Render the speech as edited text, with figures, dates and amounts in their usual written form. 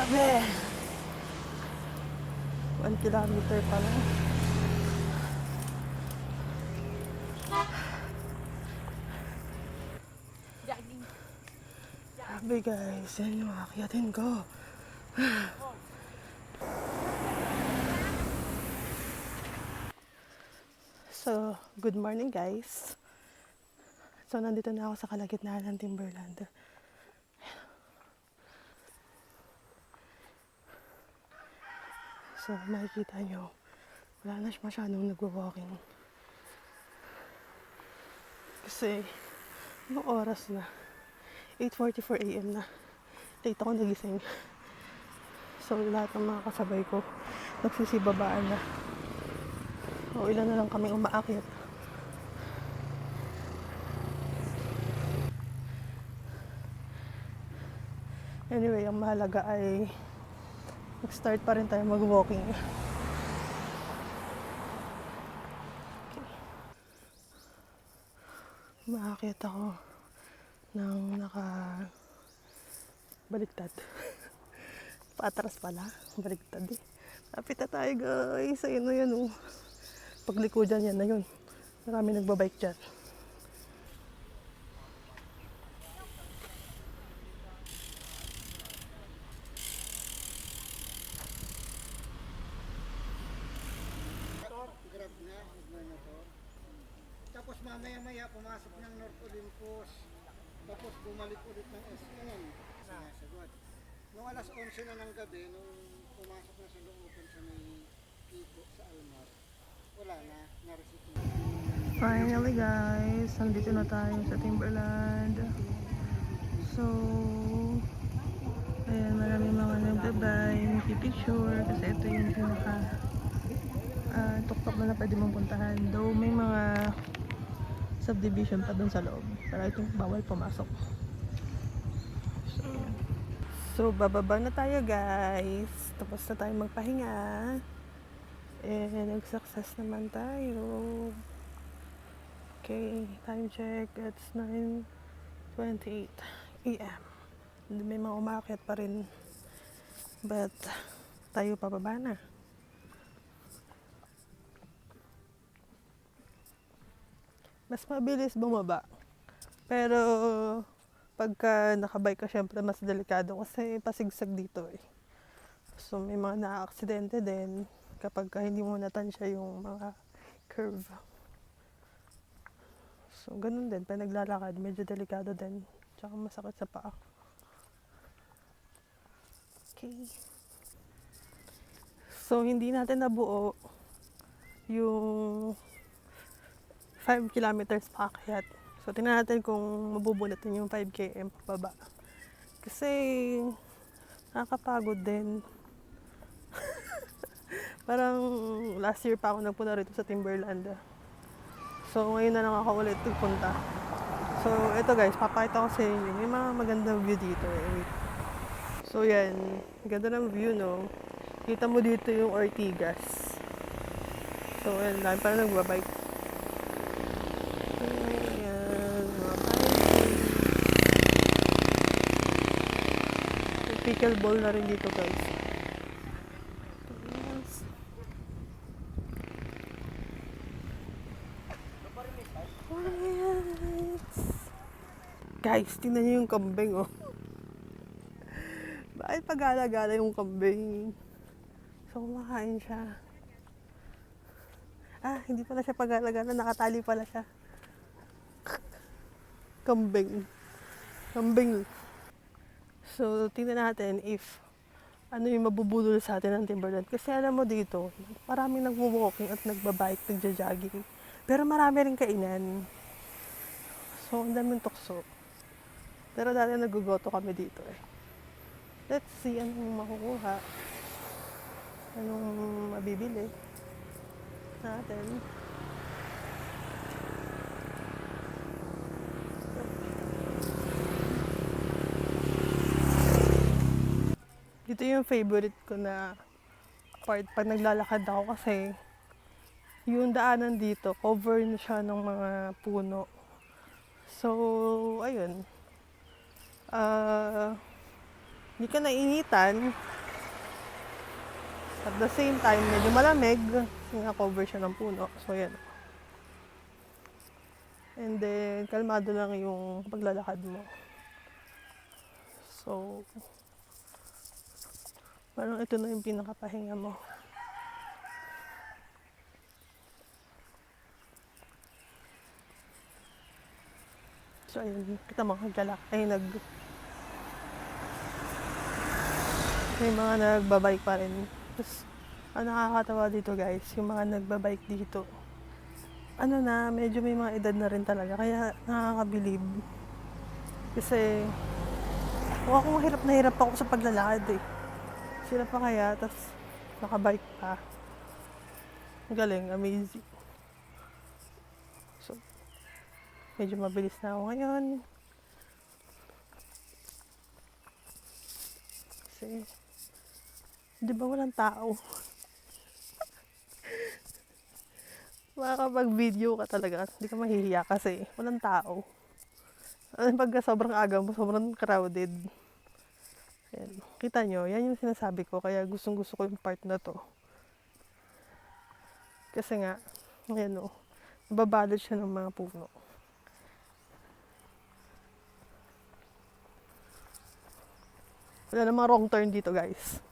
Grabe! 1 kilometer pa lang. Grabe guys, yan yung akyatin ko. So, good morning guys. So, nandito na ako sa kalagitnaan ng Timberland. So, makikita nyo, wala na masyadong nagwa-walking. Kasi, yung oras na, 8:44 AM na. Late ako nagising. So, lahat ng mga kasabay ko, nagsisibabaan na. O, ilan na lang kaming umaakyat. Anyway, ang mahalaga ay mag-start pa rin tayo mag-walking. Okay. Umaakyat ako ng baliktad. Patras pala, baliktad eh. Lapit na tayo guys, ayun na yan oh. Paglikodan yan na yun. Marami nagbabike dyan. Grab na, motor. Tapos mamaya-maya pumasok ng North Olympus. Tapos bumalik ulit ng SM. Sinasagot. Nung alas 11 na ng gabi, nung pumasok na sa looban sa may Kiko sa Almar, wala na, na-receipt na. Finally guys, nandito na tayo sa Timberland. So, ayan, maraming mga nagbabay, nagpipicture kasi ito yung pinaka tuktok na pwede mong puntahan. Though may mga subdivision pa dun sa loob, pero I think bawal pumasok. So, bababa na tayo guys. Tapos na tayo magpahinga. Nag-success naman tayo. Okay, time check. It's 9:28 AM. May mga umakyat pa rin. But, tayo pababa na. Mas mabilis bumaba. Pero, pagka nakabike ka, syempre mas delikado kasi pasigsag dito eh. So, may mga na-aksidente din kapag hindi mo natansya yung mga curve. So, ganun din. Pag naglalakad, medyo delikado din. Tsaka masakit sa paa. Okay. So, hindi natin nabuo yung 5 kilometers paakyat. So, tingnan natin kung mabubunatin yung 5 km pababa. Kasi, nakakapagod din. Parang last year pa ako nagpunta rito sa Timberland. So, ngayon na lang ako ulit nagpunta. So, ito guys, papakita ko sa inyo. May mga magandang view dito eh. So, yan. Ganda ng view, no? Kita mo dito yung Ortigas. So, yan. Dahil parang nagbabike. Ayan. Mga bike. May pickleball na rin dito, guys. Guys, tingnan niyo yung kambing, oh. Bakit pagala-gala yung kambing? So, kumakain siya. Hindi pala siya pagala-gala. Nakatali pala siya. Kambing. Kambing. So, tingnan natin if ano yung mabubulol sa atin ng Timberland. Kasi alam mo dito, maraming nagwo-walking at nagbabike, nagja-jogging. Pero marami rin kainan. So, ang daming tukso. Pero dati nagugoto kami dito eh. Let's see anong makukuha. Anong mabibili natin. Dito yung favorite ko na part pag naglalakad ako kasi yung daanan dito, cover na siya ng mga puno. So, ayun. Hindi ka nainitan At the same time, medyo malamig. Kasi nga cover siya ng puno. So, yan. And then, kalmado lang yung paglalakad mo. So, parang ito na yung pinakapahinga mo. So, ayun. Kita mo, may mga nagbabike pa rin. Tapos, ang nakakatawa dito guys, yung mga nagbabike dito. Ano na, medyo may mga edad na rin talaga. Kaya nakakabilib. Kasi, ako hirap na hirap ako sa paglalakad eh. Sila pa kaya, tapos nakabike pa. Galing, amazing. So, medyo mabilis na ako ngayon. Kasi, di ba walang tao? Makakapag-video ka talaga. Hindi ka mahihiya kasi walang tao. Pagka sobrang aga mo, sobrang crowded. Ayan. Kita nyo, yan yung sinasabi ko. Kaya gustong gusto ko yung part na to. Kasi nga, ayan o, nababalot siya ng mga puno. Wala namang wrong turn dito guys.